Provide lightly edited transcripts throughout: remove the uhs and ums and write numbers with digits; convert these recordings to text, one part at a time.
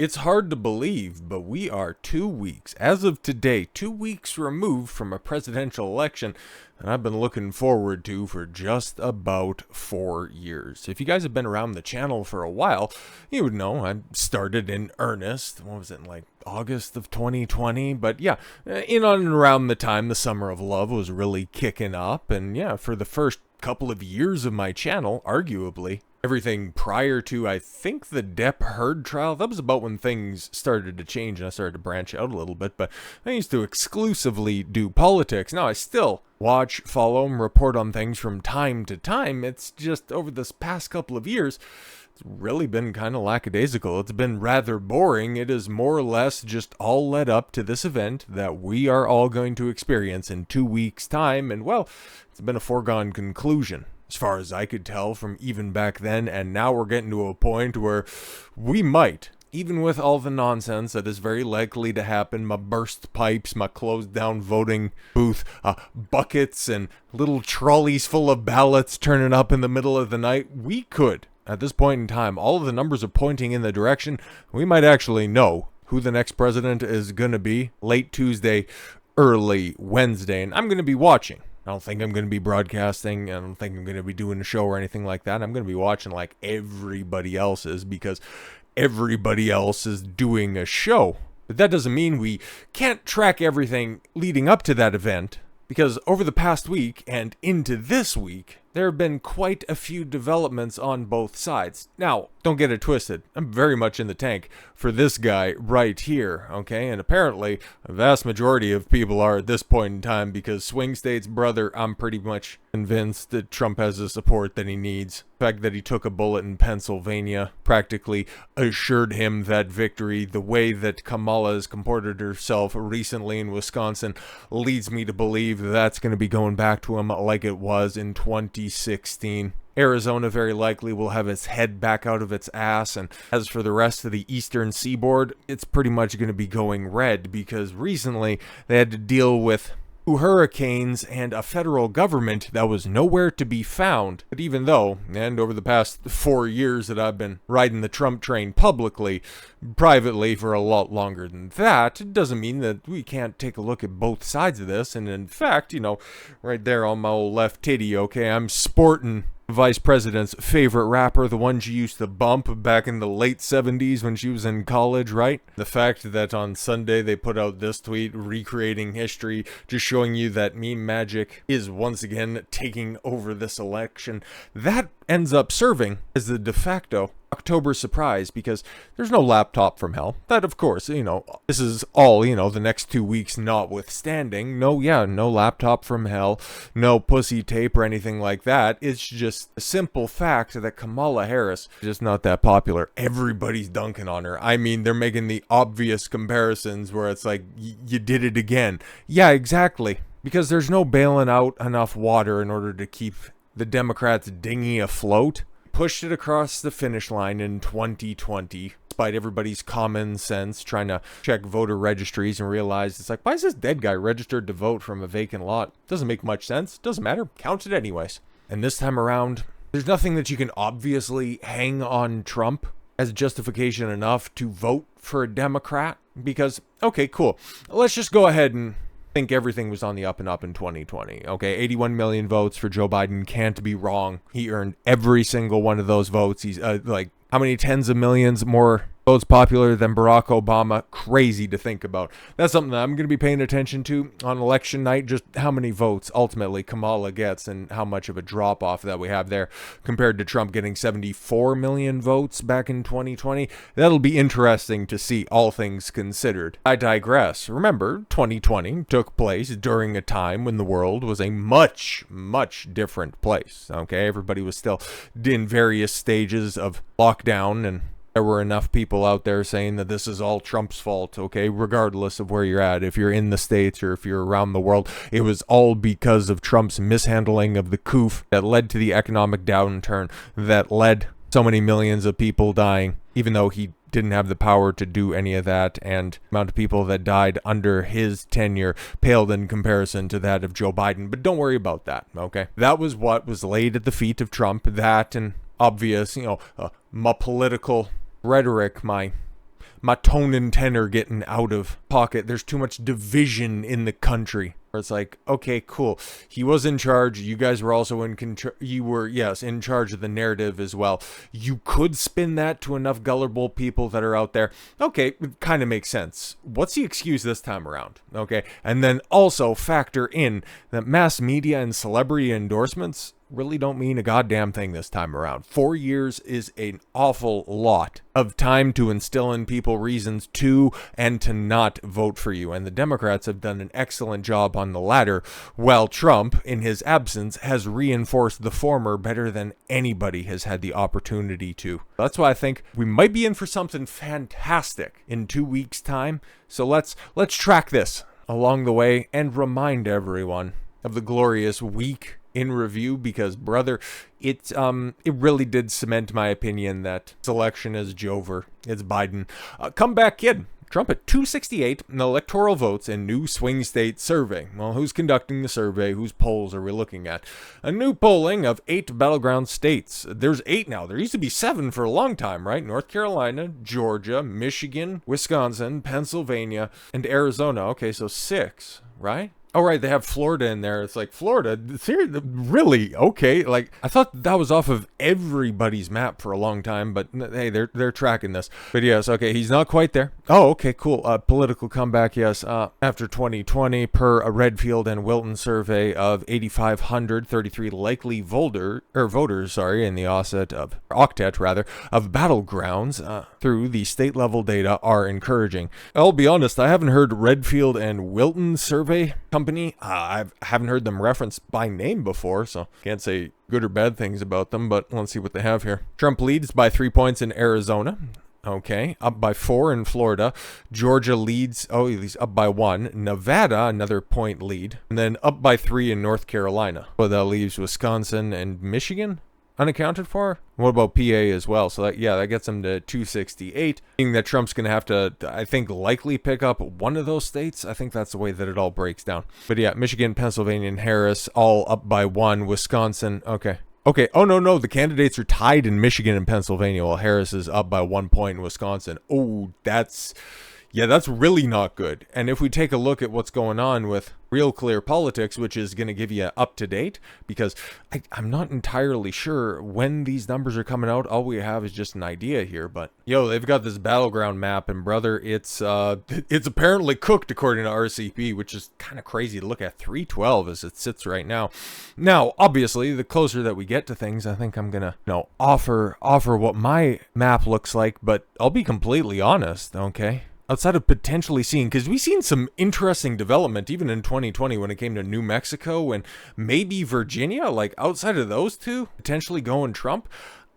It's hard to believe, but we are 2 weeks, as of today, 2 weeks removed from a presidential election that I've been looking forward to for just about 4 years. If you guys have been around the channel for a while, you would know I started in earnest. What was it, in like August of 2020? But yeah, in on and around the time the Summer of Love was really kicking up. And yeah, for the first couple of years of my channel, arguably, everything prior to, I think, the Depp Heard trial, that was about when things started to change and I started to branch out a little bit, but I used to exclusively do politics. Now, I still watch, follow, and report on things from time to time. It's just over this past couple of years, it's really been kind of lackadaisical. It's been rather boring. It is more or less just all led up to this event that we are all going to experience in 2 weeks' time, and well, it's been a foregone conclusion, as far as I could tell from even back then, and now we're getting to a point where we might, even with all the nonsense that is very likely to happen, my burst pipes, my closed down voting booth, buckets and little trolleys full of ballots turning up in the middle of the night, we could, at this point in time, all of the numbers are pointing in the direction, we might actually know who the next president is going to be late Tuesday, early Wednesday, and I'm going to be watching. I don't think I'm going to be broadcasting. I don't think I'm going to be doing a show or anything like that. I'm going to be watching like everybody else is, because everybody else is doing a show. But that doesn't mean we can't track everything leading up to that event, because over the past week and into this week, there have been quite a few developments on both sides. Now, don't get it twisted. I'm very much in the tank for this guy right here, okay? And apparently, a vast majority of people are at this point in time, because Swing State's brother, I'm pretty much convinced that Trump has the support that he needs. The fact that he took a bullet in Pennsylvania practically assured him that victory. The way that Kamala has comported herself recently in Wisconsin leads me to believe that that's going to be going back to him like it was in 2016. Arizona very likely will have its head back out of its ass, and as for the rest of the eastern seaboard, it's pretty much going to be going red, because recently they had to deal with hurricanes and a federal government that was nowhere to be found. But even though, and over the past 4 years that I've been riding the Trump train publicly, privately for a lot longer than that, it doesn't mean that we can't take a look at both sides of this. And in fact, right there on my old left titty, okay, I'm sporting Vice President's favorite rapper, the one she used to bump back in the late 70s when she was in college, right? The fact that on Sunday they put out this tweet recreating history, just showing you that meme magic is once again taking over this election, that ends up serving as the de facto October surprise, because there's no laptop from hell. That, of course, this is all, the next 2 weeks notwithstanding. No laptop from hell, no pussy tape or anything like that. It's just a simple fact that Kamala Harris is just not that popular. Everybody's dunking on her. I mean, they're making the obvious comparisons where it's like, you did it again. Yeah, exactly. Because there's no bailing out enough water in order to keep the Democrats' dinghy afloat. Pushed it across the finish line in 2020, despite everybody's common sense trying to check voter registries and realize it's like, why is this dead guy registered to vote from a vacant lot? Doesn't make much sense. Doesn't matter. Count it anyways. And this time around, there's nothing that you can obviously hang on Trump as justification enough to vote for a Democrat, because, okay, cool. Let's just go ahead and think everything was on the up and up in 2020. Okay, 81 million votes for Joe Biden can't be wrong. He earned every single one of those votes. He's like, how many tens of millions more votes popular than Barack Obama? Crazy to think about. That's something that I'm going to be paying attention to on election night, just how many votes ultimately Kamala gets and how much of a drop off that we have there compared to Trump getting 74 million votes back in 2020. That'll be interesting to see, all things considered. I digress. Remember, 2020 took place during a time when the world was a much, much different place. Okay, everybody was still in various stages of lockdown, and there were enough people out there saying that this is all Trump's fault, okay, regardless of where you're at. If you're in the States or if you're around the world, it was all because of Trump's mishandling of the coup that led to the economic downturn, that led so many millions of people dying, even though he didn't have the power to do any of that, and the amount of people that died under his tenure paled in comparison to that of Joe Biden. But don't worry about that, okay? That was what was laid at the feet of Trump, that and obvious, my political rhetoric, my my tone and tenor getting out of pocket. There's too much division in the country. Where it's like, okay, cool. He was in charge. You guys were also in control. You were, yes, in charge of the narrative as well. You could spin that to enough gullible people that are out there. Okay, it kind of makes sense. What's the excuse this time around? Okay, and then also factor in that mass media and celebrity endorsements really don't mean a goddamn thing this time around. 4 years is an awful lot of time to instill in people reasons to and to not vote for you. And the Democrats have done an excellent job on the latter, while Trump, in his absence, has reinforced the former better than anybody has had the opportunity to. That's why I think we might be in for something fantastic in 2 weeks' time. So let's track this along the way and remind everyone of the glorious week in review, because brother, it really did cement my opinion that this election is Jover. It's Biden. Comeback kid. Trump at 268 in electoral votes in new swing state survey. Well, who's conducting the survey? Whose polls are we looking at? A new polling of 8 battleground states. There's 8 now. There used to be 7 for a long time, right? North Carolina, Georgia, Michigan, Wisconsin, Pennsylvania, and Arizona. Okay, so 6, right? Oh, right, they have Florida in there. It's like, Florida? Really? Okay. Like, I thought that was off of everybody's map for a long time, but hey, they're tracking this. But yes, okay, he's not quite there. Oh, okay, cool. Political comeback, yes. After 2020, per a Redfield and Wilton survey of 8,533 likely voters, in the octet of battlegrounds through the state level data are encouraging. I'll be honest, I haven't heard Redfield and Wilton survey company. I haven't heard them referenced by name before, so can't say good or bad things about them, but let's see what they have here. Trump leads by 3 points in Arizona. Okay, up by 4 in Florida. Georgia leads, he's up by 1. Nevada, another point lead. And then up by 3 in North Carolina. Well, that leaves Wisconsin and Michigan unaccounted for. What about PA as well? So that gets him to 268. Meaning that Trump's going to have to, I think, likely pick up one of those states. I think that's the way that it all breaks down. But yeah, Michigan, Pennsylvania, and Harris all up by 1. Wisconsin, okay. Oh, no, the candidates are tied in Michigan and Pennsylvania, while Harris is up by 1 point in Wisconsin. Oh, that's really not good. And if we take a look at what's going on with Real Clear Politics, which is going to give you up to date, because I'm not entirely sure when these numbers are coming out. All we have is just an idea here, but they've got this battleground map, and brother, it's apparently cooked according to RCP, which is kind of crazy to look at. 312 as it sits right now. Now, obviously, the closer that we get to things, I think I'm gonna offer what my map looks like, but I'll be completely honest, okay? Outside of potentially seeing, because we've seen some interesting development even in 2020 when it came to New Mexico and maybe Virginia, like outside of those two, potentially going Trump,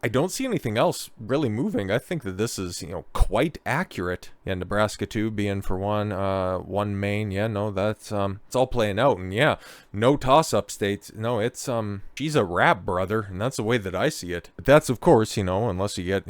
I don't see anything else really moving. I think that this is, quite accurate. Yeah, Nebraska 2 being for one Maine. Yeah, no, that's, it's all playing out. And yeah, no toss-up states. No, it's, she's a rap, brother. And that's the way that I see it. But that's, of course, unless you get,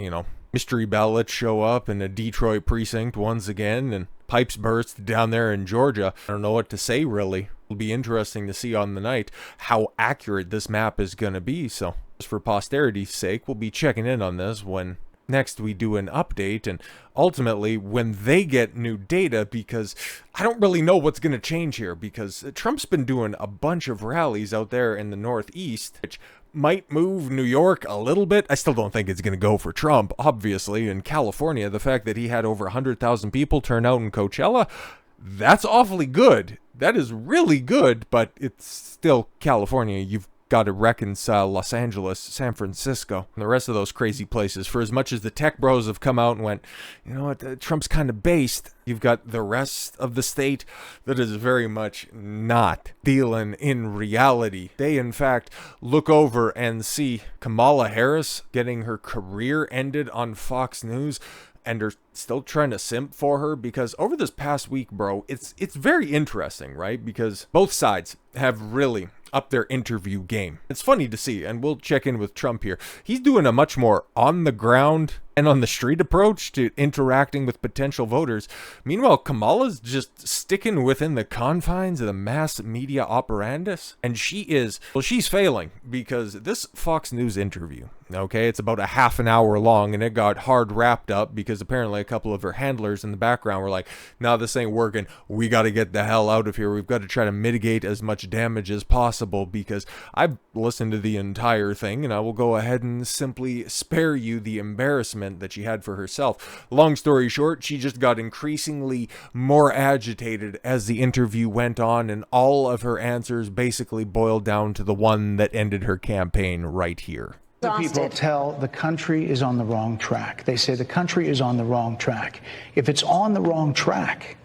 mystery ballots show up in a Detroit precinct once again, and pipes burst down there in Georgia. I don't know what to say, really. It'll be interesting to see on the night how accurate this map is going to be. So, just for posterity's sake, we'll be checking in on this when next we do an update, and ultimately when they get new data, because I don't really know what's going to change here, because Trump's been doing a bunch of rallies out there in the Northeast, which might move New York a little bit. I still don't think it's going to go for Trump, obviously. In California, the fact that he had over 100,000 people turn out in Coachella, that's awfully good. That is really good, but it's still California. You've got to reconcile Los Angeles, San Francisco, and the rest of those crazy places. For as much as the tech bros have come out and went, you know what, Trump's kind of based, you've got the rest of the state that is very much not dealing in reality. They, in fact, look over and see Kamala Harris getting her career ended on Fox News, and are still trying to simp for her, because over this past week, bro, it's very interesting, right? Because both sides have really up their interview game. It's funny to see, and we'll check in with Trump here. He's doing a much more on the ground and on the street approach to interacting with potential voters. Meanwhile, Kamala's just sticking within the confines of the mass media operandus. And she's failing, because this Fox News interview, okay, it's about a half an hour long, and it got hard wrapped up because apparently a couple of her handlers in the background were like, "No, this ain't working. We got to get the hell out of here. We've got to try to mitigate as much damage as possible," because I've listened to the entire thing, and I will go ahead and simply spare you the embarrassment that she had for herself. Long story short, she just got increasingly more agitated as the interview went on, and all of her answers basically boiled down to the one that ended her campaign right here. The people tell the country is on the wrong track. They say the country is on the wrong track. If it's on the wrong track,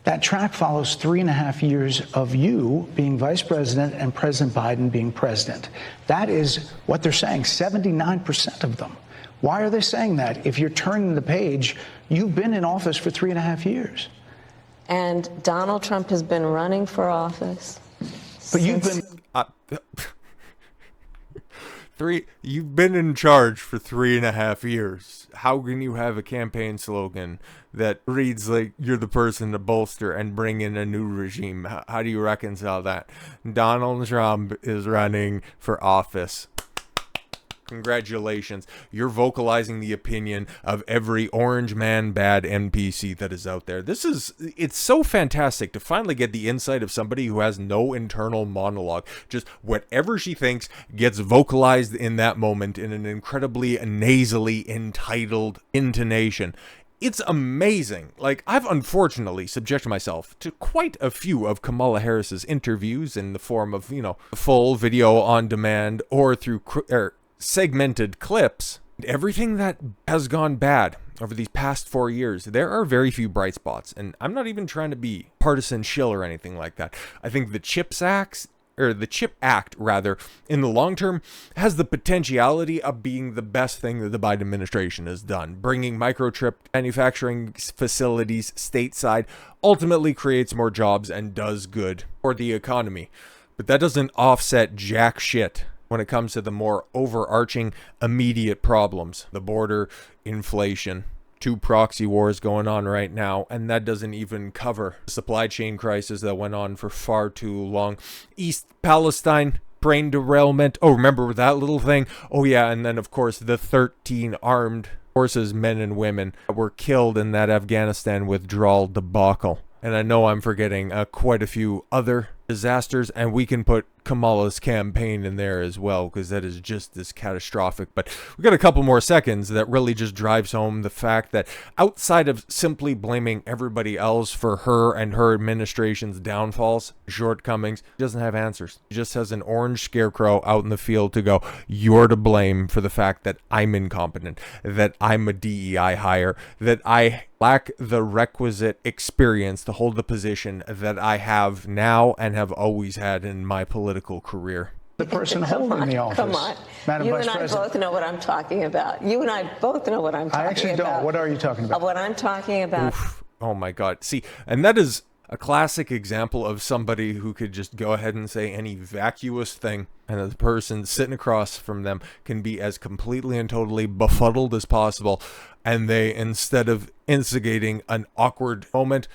that track follows 3.5 years of you being vice president and President Biden being president. That is what they're saying, 79% of them. Why are they saying that? If you're turning the page, you've been in office for 3.5 years. And Donald Trump has been running for office. But you've been... You've been in charge for 3.5 years. How can you have a campaign slogan that reads like you're the person to bolster and bring in a new regime? How do you reconcile that? Donald Trump is running for office. Congratulations. You're vocalizing the opinion of every orange man bad NPC that is out there. It's so fantastic to finally get the insight of somebody who has no internal monologue. Just whatever she thinks gets vocalized in that moment in an incredibly nasally entitled intonation. It's amazing. Like, I've unfortunately subjected myself to quite a few of Kamala Harris's interviews in the form of, full video on demand or through segmented clips. Everything that has gone bad over these past 4 years, there are very few bright spots, and I'm not even trying to be partisan shill or anything like that. I think the CHIP Act, in the long term, has the potentiality of being the best thing that the Biden administration has done. Bringing microchip manufacturing facilities stateside ultimately creates more jobs and does good for the economy. But that doesn't offset jack shit when it comes to the more overarching immediate problems. The border, inflation, 2 proxy wars going on right now, and that doesn't even cover the supply chain crisis that went on for far too long. East Palestine, train derailment. Oh, remember that little thing? Oh yeah, and then of course the 13 armed forces, men and women, that were killed in that Afghanistan withdrawal debacle. And I know I'm forgetting quite a few other disasters, and we can put Kamala's campaign in there as well, because that is just as catastrophic. But we got a couple more seconds that really just drives home the fact that outside of simply blaming everybody else for her and her administration's downfalls, shortcomings, he doesn't have answers. He just has an orange scarecrow out in the field to go, "You're to blame for the fact that I'm incompetent, that I'm a DEI hire, that I lack the requisite experience to hold the position that I have now and have always had in my political career." The person holding the office. Come on. Madam You Vice and I President. both know what I'm talking about. You and I both know what I'm talking about. I actually don't. What are you talking about? What I'm talking about. Oof. Oh my God. See, and that is a classic example of somebody who could just go ahead and say any vacuous thing, and the person sitting across from them can be as completely and totally befuddled as possible, and they, instead of instigating an awkward moment,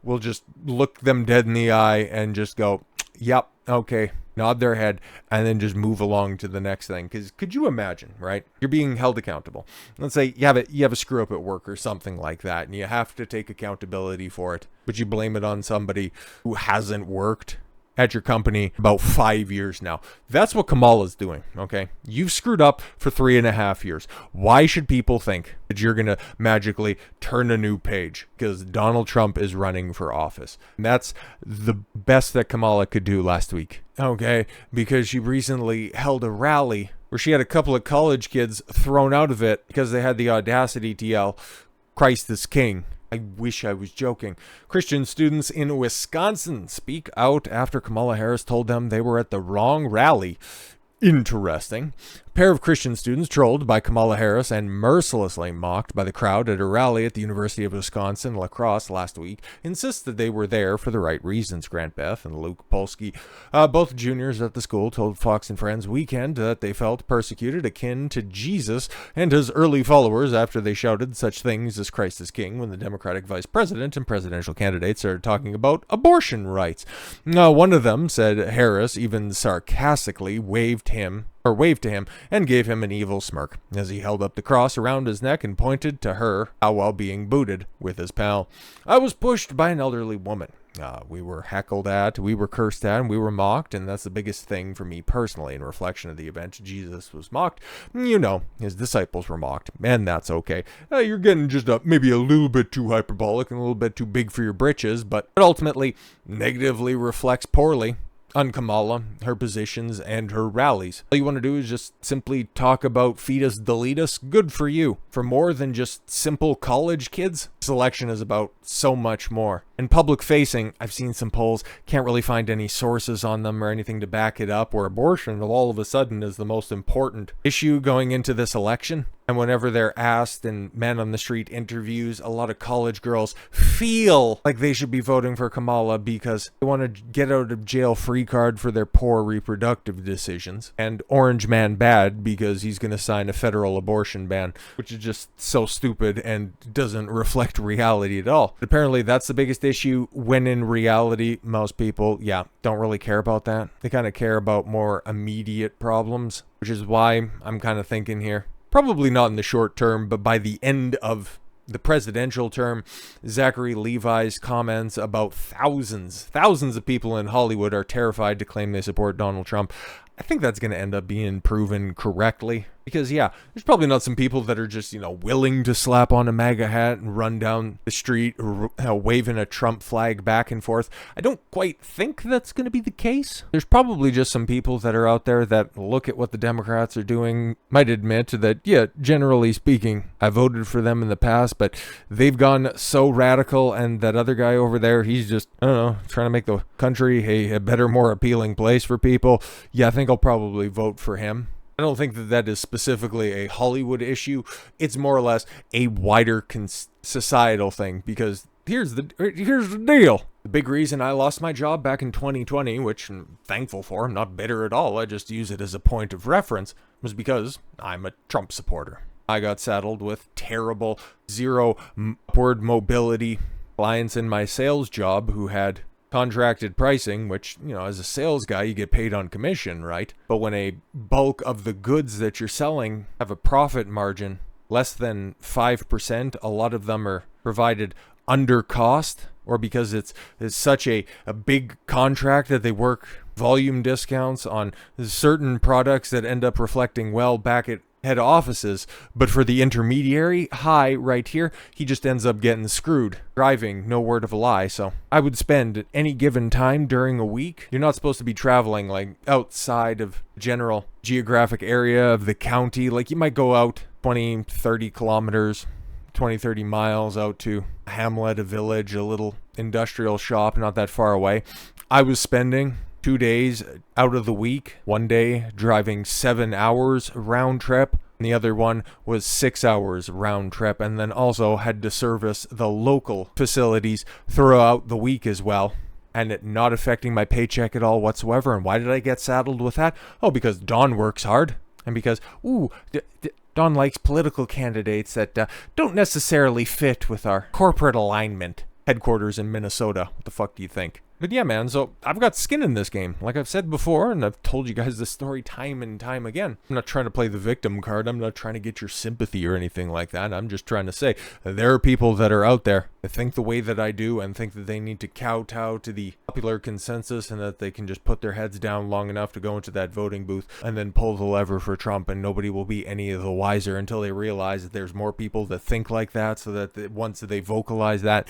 will just look them dead in the eye and just go, "Yep, okay," nod their head, and then just move along to the next thing. Because could you imagine, right? You're being held accountable. Let's say you have a screw up at work or something like that, and you have to take accountability for it, but you blame it on somebody who hasn't worked at your company about 5 years now. That's what Kamala's doing, okay? You've screwed up for 3.5 years. Why should people think that you're going to magically turn a new page? Because Donald Trump is running for office. And that's the best that Kamala could do last week, okay? Because she recently held a rally where she had a couple of college kids thrown out of it because they had the audacity to yell, "Christ is King." I wish I was joking. Christian students in Wisconsin speak out after Kamala Harris told them they were at the wrong rally. Interesting. pair of Christian students trolled by Kamala Harris and mercilessly mocked by the crowd at a rally at the University of Wisconsin-La Crosse last week insist that they were there for the right reasons. Grant Beth and Luke Polsky, both juniors at the school, told Fox and Friends Weekend that they felt persecuted akin to Jesus and his early followers after they shouted such things as Christ is King when the Democratic vice president and presidential candidates started talking about abortion rights. One of them said Harris even sarcastically waved to him and gave him an evil smirk as he held up the cross around his neck and pointed to her while being booted with his pal. I was pushed by an elderly woman. We were heckled at, we were cursed at, and we were mocked, and that's the biggest thing for me personally in reflection of the event. Jesus was mocked. His disciples were mocked, and that's okay. You're getting just maybe a little bit too hyperbolic and a little bit too big for your britches, but it ultimately negatively reflects poorly on Kamala, her positions, and her rallies. All you want to do is just simply talk about fetus deletus. Good for you. For more than just simple college kids, this election is about so much more. In public facing, I've seen some polls, can't really find any sources on them or anything to back it up, where abortion all of a sudden is the most important issue going into this election. And whenever they're asked in men on the street interviews, a lot of college girls feel like they should be voting for Kamala because they want to get out of jail free card for their poor reproductive decisions. And Orange Man bad because he's going to sign a federal abortion ban, which is just so stupid and doesn't reflect reality at all. But apparently that's the biggest issue, when in reality, most people, don't really care about that. They kind of care about more immediate problems, which is why I'm kind of thinking here, probably not in the short term, but by the end of the presidential term, Zachary Levi's comments about thousands of people in Hollywood are terrified to claim they support Donald Trump. I think that's going to end up being proven correctly. Because, there's probably not some people that are just, willing to slap on a MAGA hat and run down the street waving a Trump flag back and forth. I don't quite think that's going to be the case. There's probably just some people that are out there that look at what the Democrats are doing, might admit that, generally speaking, I voted for them in the past, but they've gone so radical, and that other guy over there, he's just, trying to make the country a better, more appealing place for people. I think I'll probably vote for him. I don't think that is specifically a Hollywood issue. It's more or less a wider societal thing, because here's the deal. The big reason I lost my job back in 2020, which I'm thankful for, I'm not bitter at all, I just use it as a point of reference, was because I'm a Trump supporter. I got saddled with terrible, zero upward mobility clients in my sales job who had contracted pricing, which, as a sales guy, you get paid on commission, right? But when a bulk of the goods that you're selling have a profit margin less than 5%, a lot of them are provided under cost, or because it's such a big contract that they work volume discounts on certain products that end up reflecting well back at head offices, but for the intermediary, right here, he just ends up getting screwed, driving, no word of a lie. So I would spend at any given time during a week, you're not supposed to be traveling like outside of general geographic area of the county. Like, you might go out 20, 30 kilometers, 20, 30 miles out to a hamlet, a village, a little industrial shop not that far away. I was spending 2 days out of the week, one day driving 7 hours round trip, and the other one was 6 hours round trip, and then also had to service the local facilities throughout the week as well, and it not affecting my paycheck at all whatsoever. And why did I get saddled with that? Because Don works hard, and because Don likes political candidates that don't necessarily fit with our corporate alignment. Headquarters in Minnesota. What the fuck do you think? But man, so I've got skin in this game. Like I've said before, and I've told you guys this story time and time again. I'm not trying to play the victim card. I'm not trying to get your sympathy or anything like that. I'm just trying to say that there are people that are out there that think the way that I do and think that they need to kowtow to the popular consensus and that they can just put their heads down long enough to go into that voting booth and then pull the lever for Trump, and nobody will be any of the wiser until they realize that there's more people that think like that, so that once they vocalize that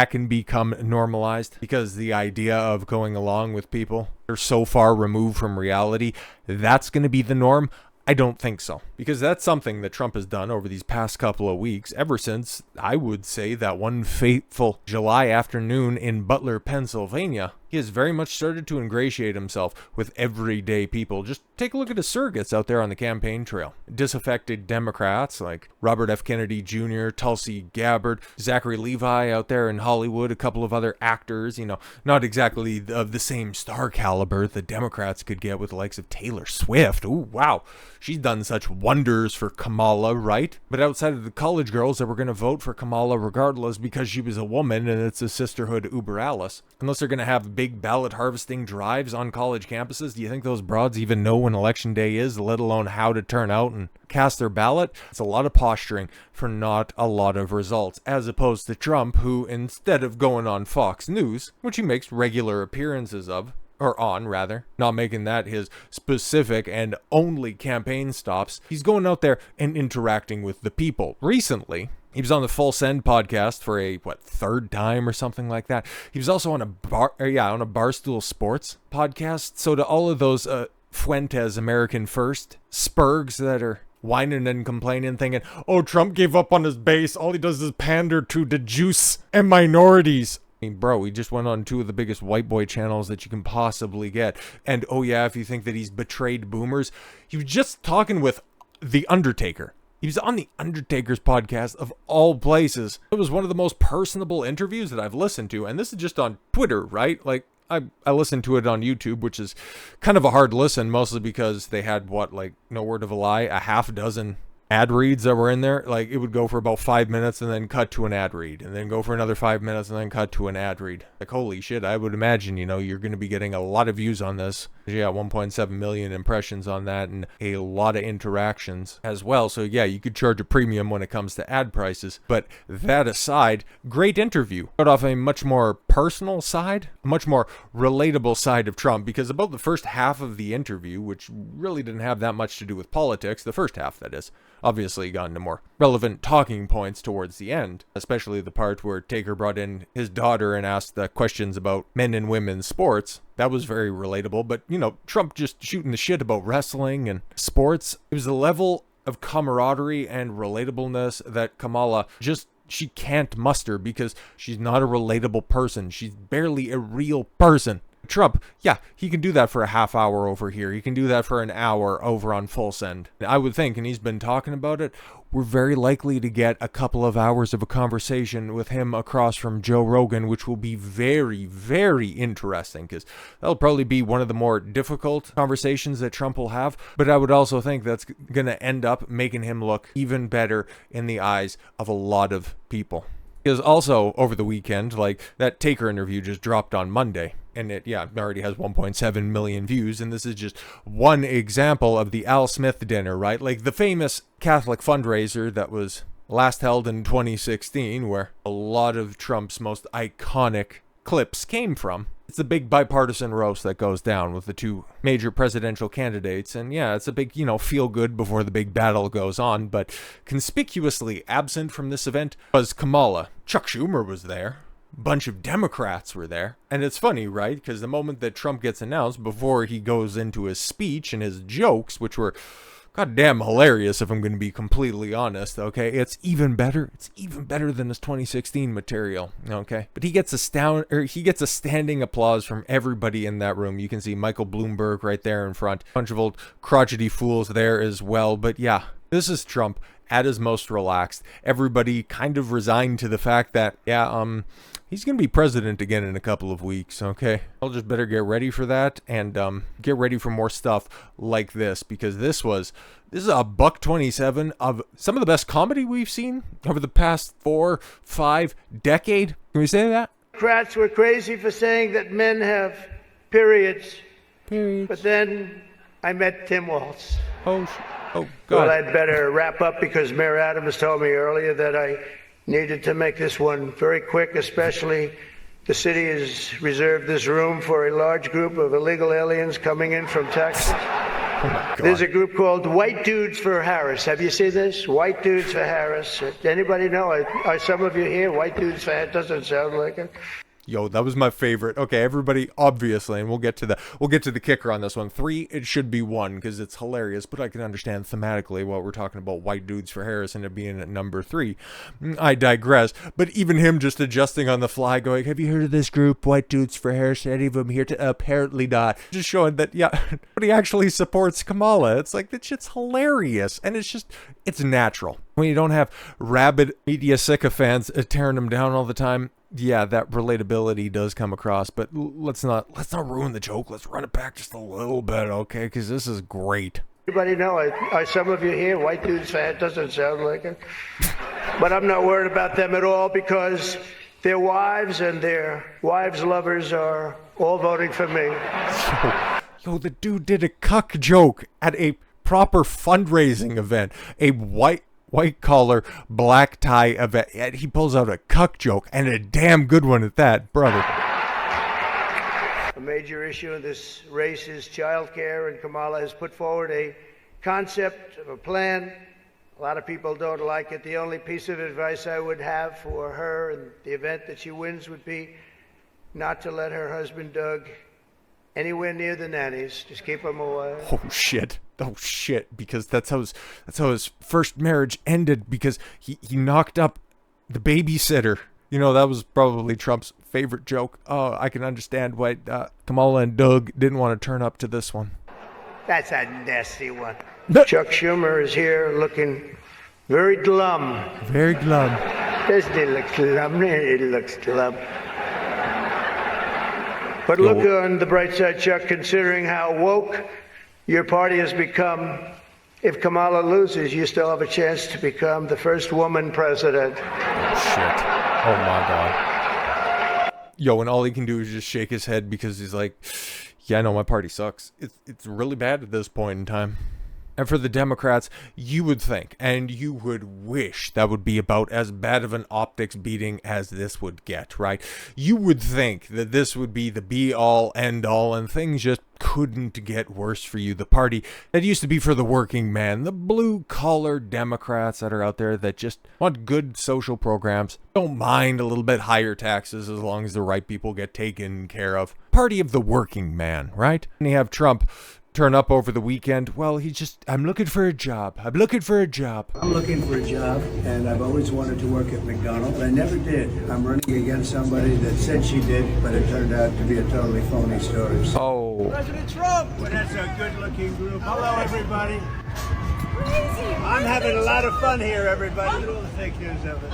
can become normalized. Because the idea of going along with people that are so far removed from reality, that's going to be the norm. I don't think so, because that's something that Trump has done over these past couple of weeks, ever since, I would say, that one fateful July afternoon in Butler, Pennsylvania, He has very much started to ingratiate himself with everyday people. Just take a look at his surrogates out there on the campaign trail. Disaffected Democrats like Robert F. Kennedy Jr., Tulsi Gabbard, Zachary Levi out there in Hollywood, a couple of other actors, not exactly of the same star caliber the Democrats could get with the likes of Taylor Swift. Ooh, wow. She's done such wonders for Kamala, right? But outside of the college girls that were going to vote for Kamala regardless because she was a woman and it's a sisterhood uber alles, unless they're going to have big ballot harvesting drives on college campuses, do you think those broads even know when election day is, let alone how to turn out and cast their ballot? It's a lot of posturing for not a lot of results, as opposed to Trump, who instead of going on Fox News, which he makes regular appearances of, or on rather, not making that his specific and only campaign stops, he's going out there and interacting with the people. Recently, he was on the Full Send podcast for a third time or something like that. He was also on a Barstool Sports podcast. So to all of those Fuentes American First spurgs that are whining and complaining, thinking, oh, Trump gave up on his base, all he does is pander to the juice and minorities. I mean, bro, he just went on two of the biggest white boy channels that you can possibly get. And oh yeah, if you think that he's betrayed boomers, he was just talking with The Undertaker. He was on The Undertaker's podcast of all places. It was one of the most personable interviews that I've listened to. And this is just on Twitter, right? Like, I listened to it on YouTube, which is kind of a hard listen, mostly because they had, no word of a lie, a half dozen ad reads that were in there. Like, it would go for about 5 minutes and then cut to an ad read, and then go for another 5 minutes and then cut to an ad read. Like, holy shit, I would imagine, you're going to be getting a lot of views on this. Yeah, 1.7 million impressions on that and a lot of interactions as well. So yeah, you could charge a premium when it comes to ad prices. But that aside, great interview. Got off a much more personal side, a much more relatable side of Trump, because about the first half of the interview, which really didn't have that much to do with politics, the first half that is, obviously got into more relevant talking points towards the end, especially the part where Taker brought in his daughter and asked the questions about men and women's sports. That was very relatable, but Trump just shooting the shit about wrestling and sports. It was a level of camaraderie and relatableness that Kamala she can't muster, because she's not a relatable person. She's barely a real person. Trump, yeah, he can do that for a half hour over here. He can do that for an hour over on Full Send. I would think, and he's been talking about it, we're very likely to get a couple of hours of a conversation with him across from Joe Rogan, which will be very, very interesting, because that'll probably be one of the more difficult conversations that Trump will have. But I would also think that's going to end up making him look even better in the eyes of a lot of people. Because also, over the weekend, that Taker interview just dropped on Monday. And it already has 1.7 million views. And this is just one example of the Al Smith dinner, right? Like the famous Catholic fundraiser that was last held in 2016, where a lot of Trump's most iconic clips came from. It's a big bipartisan roast that goes down with the two major presidential candidates. And yeah, it's a big, feel good before the big battle goes on. But conspicuously absent from this event was Kamala. Chuck Schumer was there. Bunch of Democrats were there. And it's funny, right? Because the moment that Trump gets announced, before he goes into his speech and his jokes, which were goddamn hilarious, if I'm going to be completely honest, okay? It's even better. It's even better than his 2016 material, okay? But he gets a standing applause from everybody in that room. You can see Michael Bloomberg right there in front. A bunch of old crotchety fools there as well. But yeah, this is Trump at his most relaxed. Everybody kind of resigned to the fact that, he's going to be president again in a couple of weeks, okay? I'll just better get ready for that and get ready for more stuff like this, because this is a $1.27 of some of the best comedy we've seen over the past 4-5 decades. Can we say that? Democrats were crazy for saying that men have periods. But then I met Tim Walz. Oh, God. Well, I'd better wrap up, because Mayor Adams told me earlier that I needed to make this one very quick, especially the city has reserved this room for a large group of illegal aliens coming in from Texas. There's a group called White Dudes for Harris. Have you seen this? White Dudes for Harris. Anybody know? Are some of you here? White Dudes for Harris? Doesn't sound like it. Yo, that was my favorite. Okay, everybody, obviously, and we'll get to the kicker on this one. 3, it should be 1 because it's hilarious, but I can understand thematically what we're talking about white dudes for Harris and it being at number 3. I digress. But even him just adjusting on the fly, going, "Have you heard of this group, White Dudes for Harris? Any of them here to apparently not?" Just showing that, yeah, but he actually supports Kamala. It's like, that shit's hilarious, and it's natural when you don't have rabid media sycophants tearing him down all the time. Yeah, that relatability does come across, but let's not ruin the joke. Let's run it back just a little bit, okay? Because this is great. Everybody know, are some of you here white dudes fan? Doesn't sound like it. But I'm not worried about them at all because their wives and their wives' lovers are all voting for me. Yo, the dude did a cuck joke at a proper fundraising event. A white collar, black tie event. He pulls out a cuck joke, and a damn good one at that, brother. A major issue in this race is childcare, and Kamala has put forward a concept of a plan. A lot of people don't like it. The only piece of advice I would have for her in the event that she wins would be not to let her husband, Doug, anywhere near the nannies. Just keep them away. Oh shit, because that's how his first marriage ended, because he knocked up the babysitter. You know, that was probably Trump's favorite joke. Oh, I can understand why Kamala and Doug didn't want to turn up to this one. That's a nasty one. Chuck Schumer is here looking very glum. Very glum. Doesn't he look glum? He looks glum. But look on the bright side, Chuck, considering how woke your party has become. If Kamala loses, you still have a chance to become the first woman president. Shit. Oh my God. Yo, and all he can do is just shake his head because he's like, yeah, I know my party sucks. It's really bad at this point in time. And for the Democrats, you would think, and you would wish that would be about as bad of an optics beating as this would get, right? You would think that this would be the be-all, end-all, and things just couldn't get worse for you. The party that used to be for the working man, the blue-collar Democrats that are out there that just want good social programs, don't mind a little bit higher taxes as long as the right people get taken care of. Party of the working man, right? And you have Trump turn up over the weekend. Well, I'm looking for a job. I'm looking for a job, and I've always wanted to work at McDonald. I never did. I'm running against somebody that said she did, but it turned out to be a totally phony story. Oh. President Trump! Well, that's a good-looking group. Hello, everybody. I'm having a lot of fun here, everybody. A little fake news of it.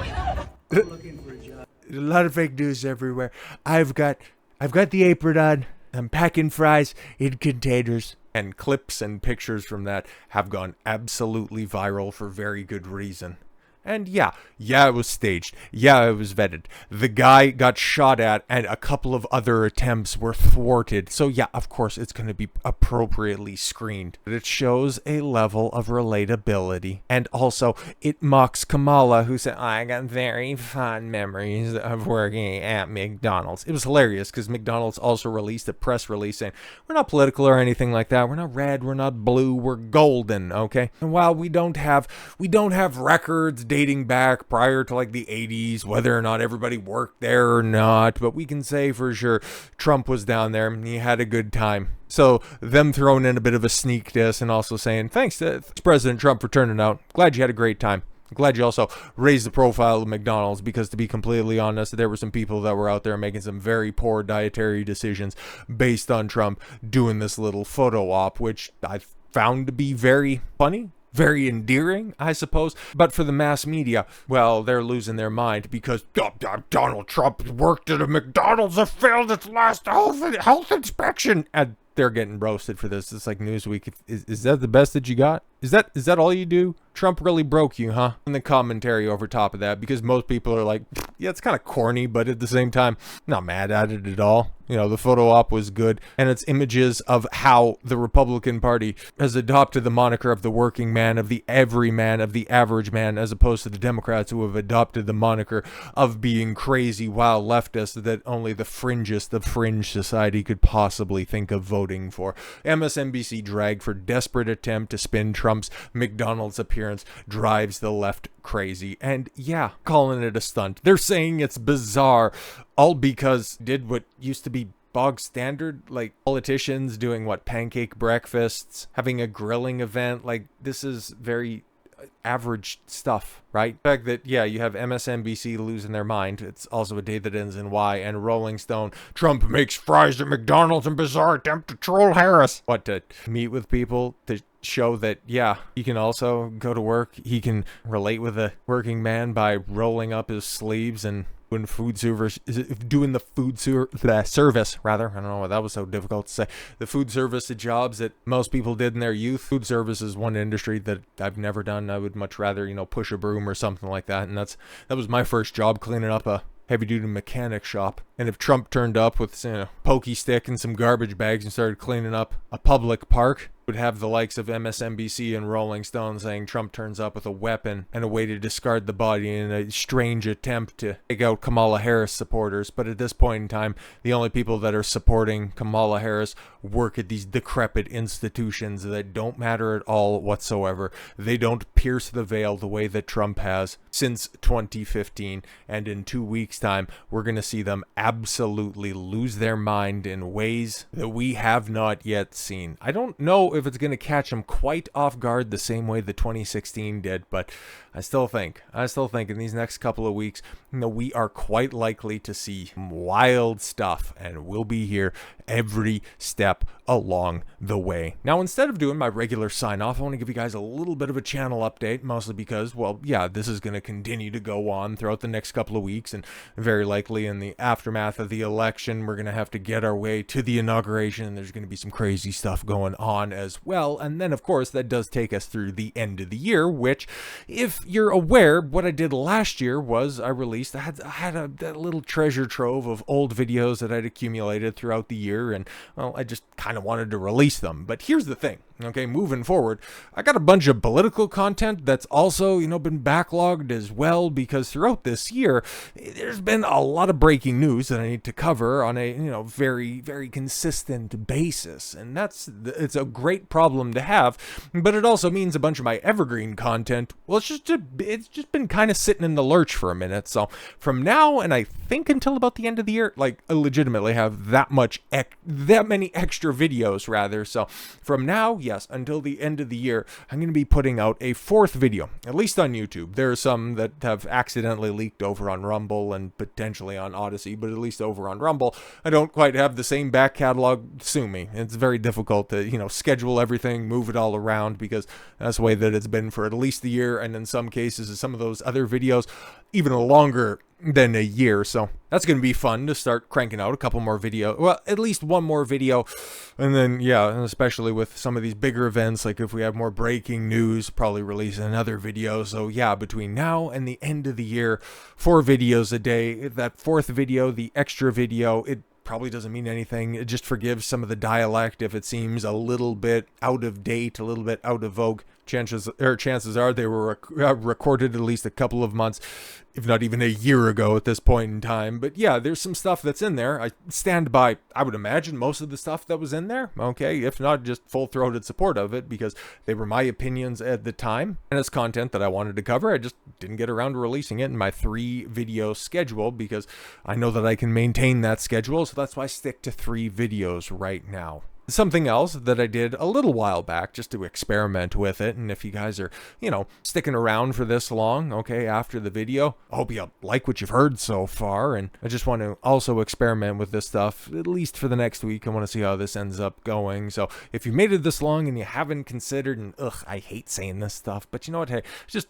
I'm looking for a job. A lot of fake news everywhere. I've got the apron on. I'm packing fries in containers. And clips and pictures from that have gone absolutely viral for very good reason. And yeah, it was staged. Yeah, it was vetted. The guy got shot at, and a couple of other attempts were thwarted. So yeah, of course, it's going to be appropriately screened. But it shows a level of relatability. And also, it mocks Kamala, who said, "I got very fond memories of working at McDonald's." It was hilarious, because McDonald's also released a press release saying, "We're not political or anything like that. We're not red, we're not blue, we're golden, okay?" And while we don't have records dating back prior to like the 80s, whether or not everybody worked there or not, but we can say for sure Trump was down there and he had a good time. So them throwing in a bit of a sneak diss and also saying, thanks to President Trump for turning out. Glad you had a great time. Glad you also raised the profile of McDonald's, because to be completely honest, there were some people that were out there making some very poor dietary decisions based on Trump doing this little photo op, which I found to be very funny. Very endearing, I suppose. But for the mass media, well, they're losing their mind because Donald Trump worked at a McDonald's that failed its last health inspection. And they're getting roasted for this. It's like Newsweek. Is that the best that you got? Is that all you do? Trump really broke you, huh? And the commentary over top of that, because most people are like, yeah, it's kind of corny, but at the same time, not mad at it at all. You know, the photo op was good, and it's images of how the Republican Party has adopted the moniker of the working man, of the everyman, of the average man, as opposed to the Democrats who have adopted the moniker of being crazy wild leftists that only the fringest of fringe society could possibly think of voting for. MSNBC dragged for desperate attempt to spin Trump's McDonald's appearance drives the left crazy. And yeah, calling it a stunt. They're saying it's bizarre. all because did what used to be bog standard, like politicians doing what, pancake breakfasts, having a grilling event. Like, this is very average stuff, right? The fact that, yeah, you have MSNBC losing their mind. It's also a day that ends in Y, and Rolling Stone, Trump makes fries at McDonald's in bizarre attempt to troll Harris. What, to meet with people to show that, yeah, he can also go to work. He can relate with a working man by rolling up his sleeves and doing the food service, rather. I don't know why that was so difficult to say. The food service jobs that most people did in their youth. Food service is one industry that I've never done. I would much rather, push a broom or something like that. And that was my first job, cleaning up a heavy-duty mechanic shop. And if Trump turned up with pokey stick and some garbage bags and started cleaning up a public park, would have the likes of MSNBC and Rolling Stone saying Trump turns up with a weapon and a way to discard the body in a strange attempt to take out Kamala Harris supporters. But at this point in time, the only people that are supporting Kamala Harris work at these decrepit institutions that don't matter at all whatsoever. They don't pierce the veil the way that Trump has since 2015. And in 2 weeks' time, we're going to see them absolutely lose their mind in ways that we have not yet seen. I don't know if it's going to catch them quite off guard the same way the 2016 did, but I still think in these next couple of weeks, we are quite likely to see wild stuff, and we'll be here every step along the way. Now, instead of doing my regular sign off, I want to give you guys a little bit of a channel update, mostly because, well, yeah, this is going to continue to go on throughout the next couple of weeks, and very likely in the aftermath of the election, we're going to have to get our way to the inauguration, and there's going to be some crazy stuff going on as well. And then, of course, that does take us through the end of the year, which, if you're aware, what I did last year was I had a little treasure trove of old videos that I'd accumulated throughout the year, and, well, I just kind of wanted to release them. But here's the thing. Okay, moving forward, I got a bunch of political content that's also, been backlogged as well, because throughout this year, there's been a lot of breaking news that I need to cover on a, very, very consistent basis. And it's a great problem to have, but it also means a bunch of my evergreen content, well, it's just been kind of sitting in the lurch for a minute. So from now, and I think until about the end of the year, I legitimately have that many extra videos, rather. So from now, yes, until the end of the year, I'm going to be putting out a fourth video, at least on YouTube. There are some that have accidentally leaked over on Rumble and potentially on Odyssey, but at least over on Rumble, I don't quite have the same back catalog. Sue me. It's very difficult to, schedule everything, move it all around, because that's the way that it's been for at least the year, and in some cases, some of those other videos, even longer than a year. So that's going to be fun to start cranking out a couple more videos. Well, at least one more video. And then, yeah, especially with some of these bigger events, like if we have more breaking news, probably release another video. So yeah, between now and the end of the year, 4 videos a day. That fourth video, the extra video, it probably doesn't mean anything. It just forgives some of the dialect if it seems a little bit out of date, a little bit out of vogue. Chances are they were recorded at least a couple of months, if not even a year ago at this point in time. But yeah, there's some stuff that's in there. I stand by, I would imagine, most of the stuff that was in there. Okay, if not just full-throated support of it, because they were my opinions at the time, and it's content that I wanted to cover. I just didn't get around to releasing it in my 3-video schedule, because I know that I can maintain that schedule, so that's why I stick to 3 videos right now. Something else that I did a little while back just to experiment with it, and if you guys are, sticking around for this long, okay, after the video, I hope you like what you've heard so far, and I just want to also experiment with this stuff, at least for the next week. I want to see how this ends up going. So if you made it this long and you haven't considered, and I hate saying this stuff, but you know what, hey, just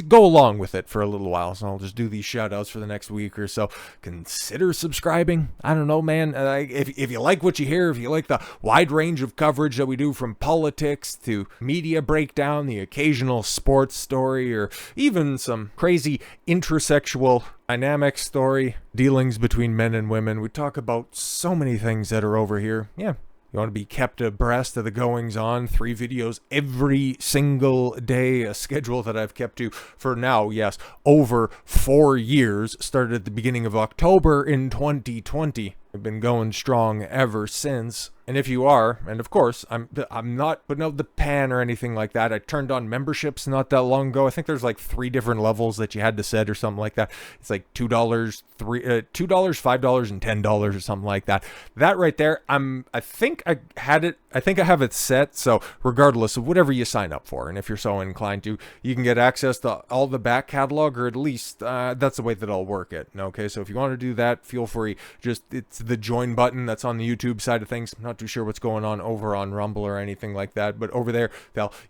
go along with it for a little while. So I'll just do these shout outs for the next week or so. Consider subscribing. I don't know, man. If you like what you hear, if you like the wide range of coverage that we do, from politics to media breakdown, the occasional sports story, or even some crazy intersexual dynamic story, dealings between men and women. We talk about so many things that are over here. Yeah. You want to be kept abreast of the goings on. 3 videos every single day, a schedule that I've kept to for now, yes, over 4 years. Started at the beginning of October in 2020. I've been going strong ever since. And if you are, and of course, I'm not putting out the pan or anything like that. I turned on memberships not that long ago. I think there's like 3 different levels that you had to set or something like that. It's like $2, $5, and $10 or something like that. That right there, I think I have it set. So regardless of whatever you sign up for, and if you're so inclined to, you can get access to all the back catalog, or at least that's the way that I'll work it. Okay, so if you want to do that, feel free. It's the join button that's on the YouTube side of things. I'm not too sure what's going on over on Rumble or anything like that, but over there,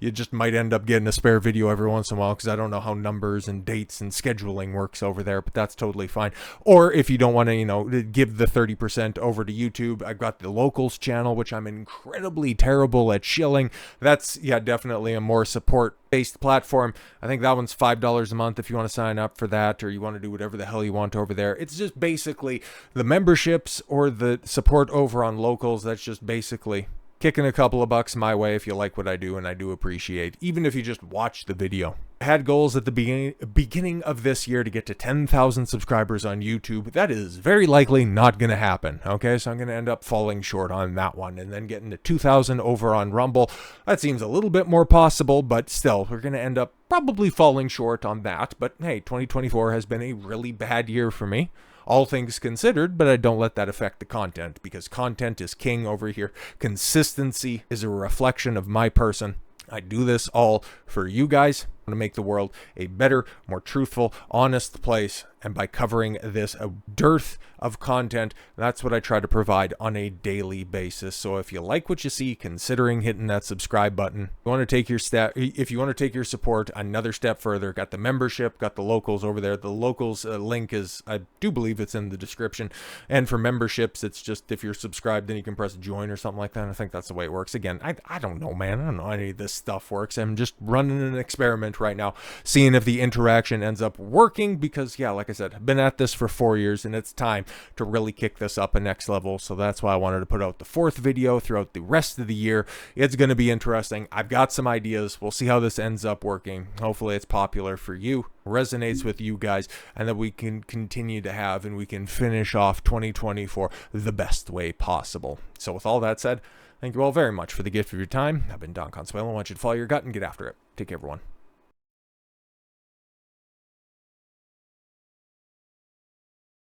you just might end up getting a spare video every once in a while, because I don't know how numbers and dates and scheduling works over there, but that's totally fine. Or if you don't want to, give the 30% over to YouTube, I've got the locals channel, which I'm incredibly terrible at shilling. That's, definitely a more support-based platform. I think that one's $5 a month if you want to sign up for that, or you want to do whatever the hell you want over there. It's just basically the memberships or the support over on locals. That's just basically kicking a couple of bucks my way if you like what I do, and I do appreciate, even if you just watch the video. I had goals at the beginning of this year to get to 10,000 subscribers on YouTube. That is very likely not going to happen, okay? So I'm going to end up falling short on that one, and then getting to 2,000 over on Rumble. That seems a little bit more possible, but still, we're going to end up probably falling short on that. But hey, 2024 has been a really bad year for me, all things considered, but I don't let that affect the content, because content is king over here. Consistency is a reflection of my person. I do this all for you guys. I want to make the world a better, more truthful, honest place. And by covering this a dearth of content, that's what I try to provide on a daily basis. So if you like what you see, considering hitting that subscribe button. If you want to take your support another step further, got the membership, got the locals over there. The locals link is, I do believe it's in the description. And for memberships, it's just if you're subscribed, then you can press join or something like that. I think that's the way it works. Again, I don't know, man. I don't know how any of this stuff works. I'm just running an experiment right now, seeing if the interaction ends up working, because like I said, I've been at this for 4 years, and it's time to really kick this up a next level. So that's why I wanted to put out the 4th video throughout the rest of the year. It's going to be interesting. I've got some ideas. We'll see how this ends up working. Hopefully it's popular for you, resonates with you guys, and that we can continue to have, and we can finish off 2024 the best way possible. So with all that said, thank you all very much for the gift of your time. I've been Don Consuelo. I want you to follow your gut and get after it. Take care, everyone.